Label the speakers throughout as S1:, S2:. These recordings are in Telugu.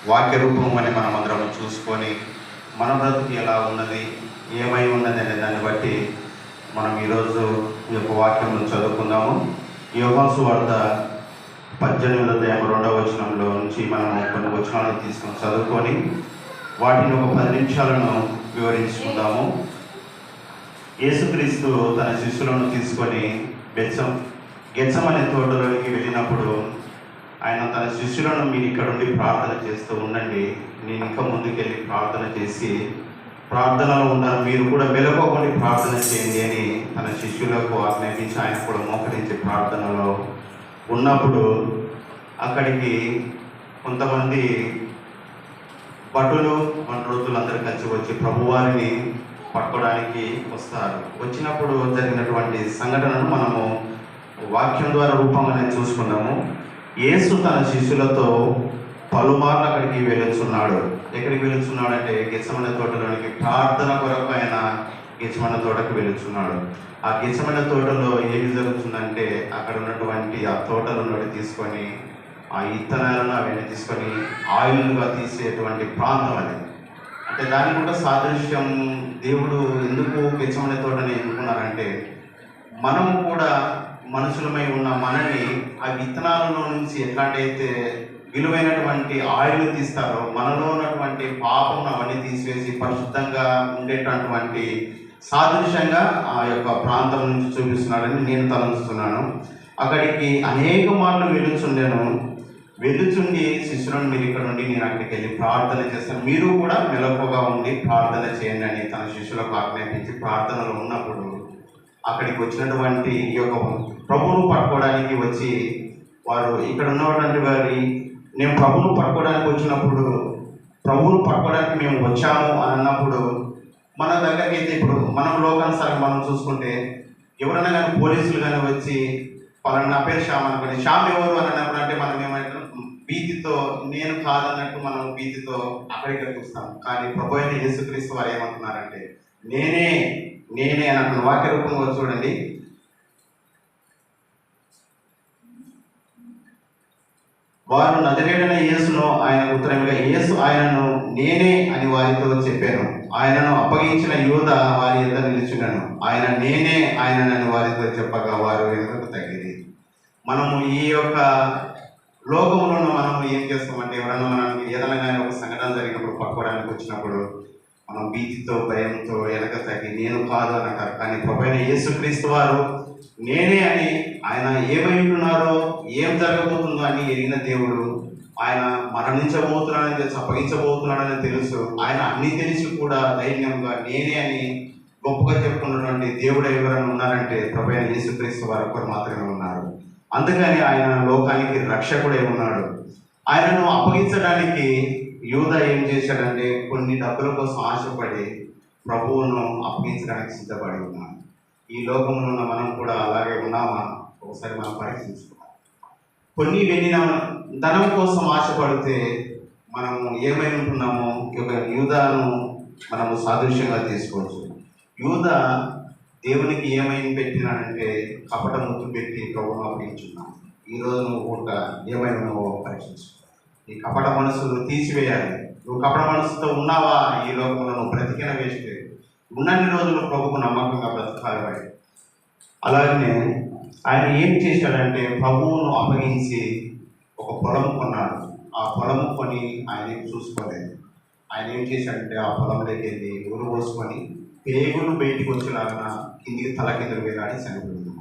S1: వాక్య రూపం అని మనం అందరం చూసుకొని మన బ్రతుకు ఎలా ఉన్నది, ఏమై ఉన్నది అనే దాన్ని బట్టి మనం ఈరోజు ఈ యొక్క వాక్యంలో చదువుకుందాము. యోహాను సువార్త 18:2 వచనంలో నుంచి మనము కొన్ని వచనాలను తీసుకొని చదువుకొని వాటిని ఒక 10 నిమిషాలను వివరించుకుందాము. యేసుక్రీస్తు తన శిష్యులను తీసుకొని గెత్సెమనే తోటలోకి వెళ్ళినప్పుడు ఆయన తన శిష్యులను మీరు ఇక్కడ ఉండి ప్రార్థన చేస్తూ ఉండండి, నేను ఇంకా ముందుకెళ్ళి ప్రార్థన చేసి ప్రార్థనలో ఉన్నాను, మీరు కూడా మెలకువని ప్రార్థన చేయండి అని తన శిష్యులకు ఆజ్ఞాపించి ఆయన కూడా మోకరించి ప్రార్థనలో ఉన్నప్పుడు అక్కడికి కొంతమంది భటులు మంత్రోతులందరూ కలిసి వచ్చి ప్రభువారిని పట్టుకోవడానికి వస్తారు. వచ్చినప్పుడు జరిగినటువంటి సంఘటనను మనము వాక్యం ద్వారా రూపంగానే చూసుకున్నాము. యేసు తన శిష్యులతో పలుమార్లు అక్కడికి వెళ్ళొచ్చున్నాడు. ఎక్కడికి వెళ్ళొచ్చున్నాడు అంటే గెత్సెమనే తోటలోనికి ప్రార్థన కొరకు ఆయన గెత్సెమనే తోటకు వెళ్ళొచ్చున్నాడు. ఆ గెత్సెమనే తోటలో ఏమి జరుగుతుందంటే అక్కడ ఉన్నటువంటి ఆ తోటలను తీసుకొని ఆ ఇత్తనాలను అవన్నీ తీసుకొని ఆయిల్గా తీసేటువంటి ప్రాంతం అది. అంటే దానికి కూడా సాదృశ్యం దేవుడు ఎందుకు గెత్సెమనే తోటని ఎన్నుకున్నారంటే మనము కూడా మనుషులమై ఉన్న మనని ఆ విత్తనాలలో నుంచి ఎట్లాంటైతే విలువైనటువంటి ఆయిల్ తీస్తారో మనలో ఉన్నటువంటి పాపం అవన్నీ తీసివేసి పరిశుద్ధంగా ఉండేటటువంటి సాదృశ్యంగా ఆ యొక్క ప్రాంతం నుంచి చూపిస్తున్నాడని నేను తలంచుతున్నాను. అక్కడికి అనేక మార్లు వెళ్ళుచుండి శిష్యులను మీరు ఇక్కడ నుండి నేను అక్కడికి వెళ్ళి ప్రార్థన చేస్తాను, మీరు కూడా మెలకువగా ఉండి ప్రార్థన చేయండి అని తన శిష్యులకు ఆజ్ఞాపించి ప్రార్థనలో ఉన్నప్పుడు అక్కడికి వచ్చినటువంటి ఈ యొక్క ప్రభువును పట్టుకోవడానికి వచ్చి వారు ఇక్కడ ఉన్నటువంటి వారి నేను ప్రభువును పట్టుకోవడానికి వచ్చినప్పుడు ప్రభువును పట్టుకోవడానికి మేము వచ్చాము అని అన్నప్పుడు మన దగ్గరికి అయితే ఇప్పుడు మనం లోకానుసారం మనం చూసుకుంటే ఎవరైనా కానీ పోలీసులు కానీ వచ్చి పలానా నా పేరు శ్యామ్ అనుకోండి, శ్యామ్ ఎవరు అని అన్నప్పుడు అంటే మనం ఏమంటాం భీతితో, నేను కాదన్నట్టు మనం భీతితో అక్కడికి చూస్తాం. కానీ ప్రభు అయిన యేసుక్రీస్తు వారు ఏమంటున్నారంటే నేనే అని అంటున్న వాక్య రూపంలో చూడండి. వారు నజరేయుడైన యేసును ఆయన ఉత్తరముగా యేసు ఆయనను నేనే అని వారితో చెప్పాను. ఆయనను అప్పగించిన యూద వారి ఎదుట నిలుచున్నాను. ఆయన నేనే ఆయనని వారితో చెప్పగా వారు వెనుకకు తగ్గింది. మనము ఈ యొక్క లోకంలో మనము ఏం చేస్తామంటే ఎవరైనా మనం ఏదైనా కానీ ఒక సంఘటన జరిగినప్పుడు పట్టుకోవడానికి వచ్చినప్పుడు మనం భీతితో భయంతో వెనక తగ్గి నేను కాదు అని అంటారు. కానీ ప్రభువైన యేసుక్రీస్తు వారు నేనే అని ఆయన ఏమైంటున్నారో ఏం జరగబోతుందో అని ఎరిగిన దేవుడు, ఆయన మరణించబోతున్నాడని తెలుసు, అప్పగించబోతున్నాడని తెలుసు, ఆయన అన్ని తెలిసి కూడా ధైర్యంగా నేనే అని గొప్పగా చెప్పుకున్నటువంటి దేవుడు ఎవరైనా ఉన్నారంటే ప్రభువైన యేసుక్రీస్తు వారు ఒకరు మాత్రమే ఉన్నారు. అందుకని ఆయన లోకానికి రక్షకుడై ఉన్నాడు. ఆయనను అప్పగించడానికి యూద ఏం చేశాడంటే కొన్ని డబ్బుల కోసం ఆశపడి ప్రభువును అప్పగించడానికి సిద్ధపడి ఉన్నాడు. ఈ లోకంలో ఉన్న మనం కూడా అలాగే ఉన్నామా ఒకసారి మనం పరీక్షించుకోవాలి. కొన్ని వెళ్ళిన ధనం కోసం ఆశపడితే మనము ఏమై ఉంటున్నామో ఈ యొక్క యూదాను మనము సాదృశ్యంగా తీసుకోవచ్చు. యూద దేవునికి ఏమైనా పెట్టినాడంటే కపట ముద్దు పెట్టి ప్రభువును అప్పగించున్నాం. ఈరోజు నువ్వు కూడా ఏమైనా నువ్వు పరీక్షించు. ఈ కపట మనసును తీసివేయాలి. నువ్వు కపట మనసుతో ఉన్నావా ఈ లోకంలో నువ్వు బ్రతికిన వేస్తే ఉన్నన్ని రోజులు ప్రభువుకు నమ్మకంగా బ్రతకాలి. అలాగనే ఆయన ఏం చేశాడంటే ప్రభువును అప్పగించి ఒక పొలం కొన్నాడు. ఆ పొలం కొని ఆయన ఏం చూసుకోలేదు. ఆయన ఏం చేశాడంటే ఆ పొలంలోకి వెళ్ళి ఊరు పోసుకొని పేగులు బయటికి వచ్చేలాగా కిందికి తల కిందలు వేలాడి చనిపోయింది.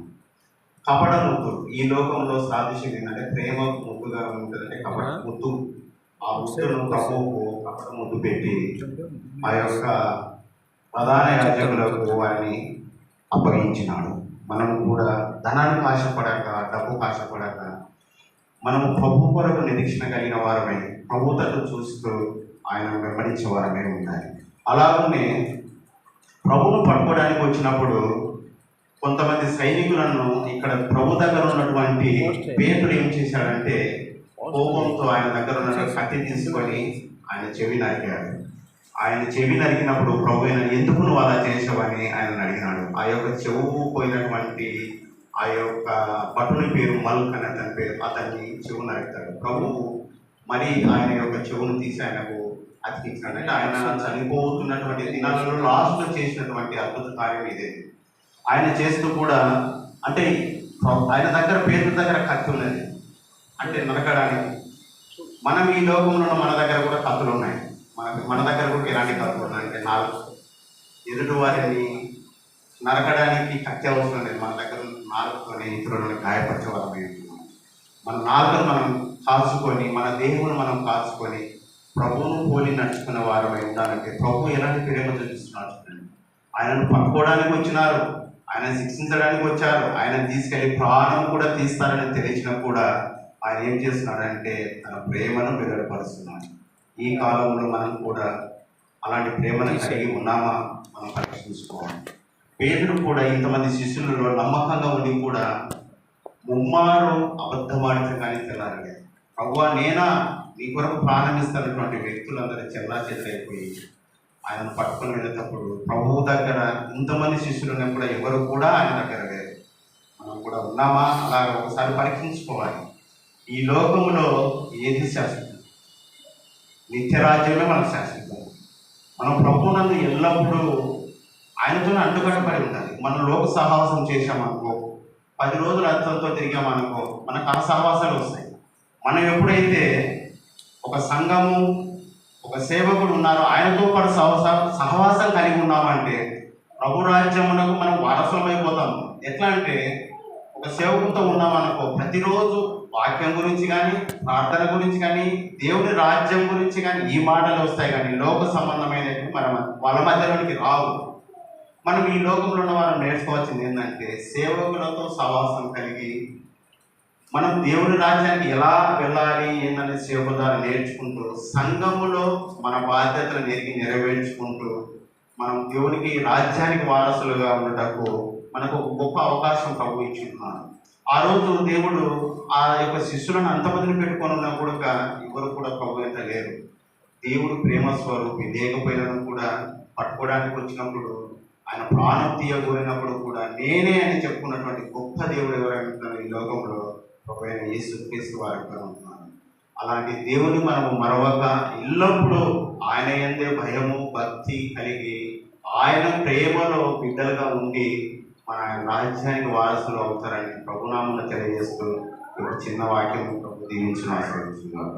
S1: కపట ముద్దు ఈ లోకంలో సాదృశ్యం ఏంటంటే ప్రేమ ముద్దుగా ఉంటుందంటే కపట ముద్దు. ఆ ముద్దును ప్రభువుకు కపట ముద్దు పెట్టి ఆ యొక్క ప్రధాన యాజకులకు వారిని అప్పగించినాడు. మనము కూడా ధనానికి ఆశపడక, డబ్బుకు ఆశపడక మనము ప్రభు కొరకు నిరీక్షణ కలిగిన వారమై ప్రభు తట్టు చూస్తూ ఆయన వెంబడించే వారమే ఉండాలి. అలాగనే ప్రభువును పట్టుకోవడానికి వచ్చినప్పుడు కొంతమంది సైనికులను ఇక్కడ ప్రభు దగ్గర ఉన్నటువంటి పేతుడు ఏం చేశాడంటే కోపంతో ఆయన దగ్గర ఉన్న కత్తి తీసుకొని ఆయన చెవి నరికాడు. ఆయన చెవి నరికినప్పుడు ప్రభు అయిన ఎందుకు నువ్వు అలా చేసావని ఆయన అడిగినాడు. ఆ యొక్క చెవు పోయినటువంటి ఆ యొక్క భటుని పేరు మల్క్ అని అతని పేరు, అతన్ని చెవు నరుకుతాడు. ప్రభువు మరి ఆయన యొక్క చెవును తీసి ఆయనకు అతికించాడు. అంటే ఆయన చనిపోతున్నటువంటి దినాలలో లాస్ట్లో చేసినటువంటి అద్భుత కార్యం ఇదే. ఆయన చేస్తూ కూడా అంటే ఆయన దగ్గర పేదల దగ్గర కత్తి ఉన్నది, అంటే నరకడానికి. మనం ఈ లోకంలో ఉన్న మన దగ్గర కూడా కత్తులు ఉన్నాయి. మన దగ్గర కూడా ఎలాంటి కత్తులు ఉన్నాయి అంటే ఎదుటి వారిని నరకడానికి కత్తి అవసరం లేదు. మన దగ్గర నాలుగుతోనే ఇతరులను గాయపరిచే వారమై ఉంటున్నాం. మన నాలుకను మనం కాల్చుకొని, మన దేహమును మనం కాల్చుకొని ప్రభువును పోలి నడుచుకున్న వారమై ఉండాలంటే ప్రభు ఎలాంటి ప్రేమ చూపిస్తున్నారు చూడండి. ఆయనను పట్టుకోవడానికి వచ్చినారు, ఆయన శిక్షించడానికి వచ్చారు, ఆయన తీసుకెళ్లి ప్రాణం కూడా తీస్తారని తెలిసినా కూడా ఆయన ఏం చేస్తున్నాడంటే తన ప్రేమను వెల్లడిపరుస్తున్నాడు. ఈ కాలంలో మనం కూడా అలాంటి ప్రేమను కలిగి ఉన్నామా మనం పరీక్షించుకోవాలి. పేతురు కూడా ఇంతమంది శిష్యులలో నమ్మకంగా ఉండి కూడా ముమ్మారు అబద్ధమాడితే కానీ తెల్లారలేదు. ప్రభువా నేనా నీ కొరకు ప్రాణం ఇస్తున్నటువంటి వ్యక్తులందరూ చెల్లా చెదరైపోయి ఆయనను పట్టుకొని వెళ్ళేటప్పుడు ప్రభువు దగ్గర ఇంతమంది శిష్యులు ఉన్నప్పుడు ఎవరు కూడా ఆయన దగ్గర లేరు. మనం కూడా ఉన్నామా అలా ఒకసారి పరీక్షించుకోవాలి. ఈ లోకంలో ఏది శాశ్వతం? నిత్యరాజ్యమే మనకు శాశ్వతం. మనం ప్రభువునందు ఎల్లప్పుడూ ఆయనతోనే అంటుకట్టబడి ఉండాలి. మనం లోక సహవాసం చేశామనుకో, 10 రోజులు అతనితో తిరిగామనుకో, మనకు ఆ సహవాసాలు వస్తాయి. మనం ఎప్పుడైతే ఒక సంఘము, ఒక సేవకుడు ఉన్నారో ఆయనతో పాటు సహవాసం కలిగి ఉన్నామంటే ప్రభు రాజ్యమునకు మనం వారసులమైపోతాం. ఎట్లా అంటే ఒక సేవకుడితో ఉన్నామనుకో, ప్రతిరోజు వాక్యం గురించి కానీ, ప్రార్థన గురించి కానీ, దేవుని రాజ్యం గురించి కానీ ఈ మాటలు వస్తాయి. కానీ లోక సంబంధమైనవి వాళ్ళ మధ్యలోనికి రావు. మనం ఈ లోకంలో ఉన్న వారు నేర్చుకోవాల్సింది ఏంటంటే సేవకులతో సహవాసం కలిగి మనం దేవుని రాజ్యానికి ఎలా వెళ్ళాలి ఏంటనే సేవ ద్వారా నేర్చుకుంటూ సంఘములో మన బాధ్యతలు నెరవేర్చుకుంటూ మనం దేవునికి రాజ్యానికి వారసులుగా ఉండటకు మనకు ఒక గొప్ప అవకాశం ప్రభు ఇచ్చుకున్నాడు. ఆ రోజు దేవుడు ఆ యొక్క శిష్యులను అంతమందిని పెట్టుకొని ఉన్నా కూడా ఎవరు కూడా ప్రభు ఎంత లేరు. దేవుడు ప్రేమ స్వరూపి లేకపోయినా కూడా పట్టుకోవడానికి వచ్చినప్పుడు ఆయన ప్రాణం తీయగోరినప్పుడు కూడా నేనే అని చెప్పుకున్నటువంటి గొప్ప దేవుడు ఎవరైనా ఈ లోకంలో ప్రభు యేసుక్రీస్తు వారు ఉంటున్నారు. అలాంటి దేవుని మనము మరవక ఎల్లప్పుడూ ఆయన యందే భయము భక్తి కలిగి ఆయన ప్రేమలో బిడ్డలుగా ఉండి మన రాజ్యానికి వారసులు అవుతారని ప్రభునామమున తెలియజేస్తూ ఒక చిన్న వాక్యం ప్రభు దీవించిన ఆశీర్వదించుగాక.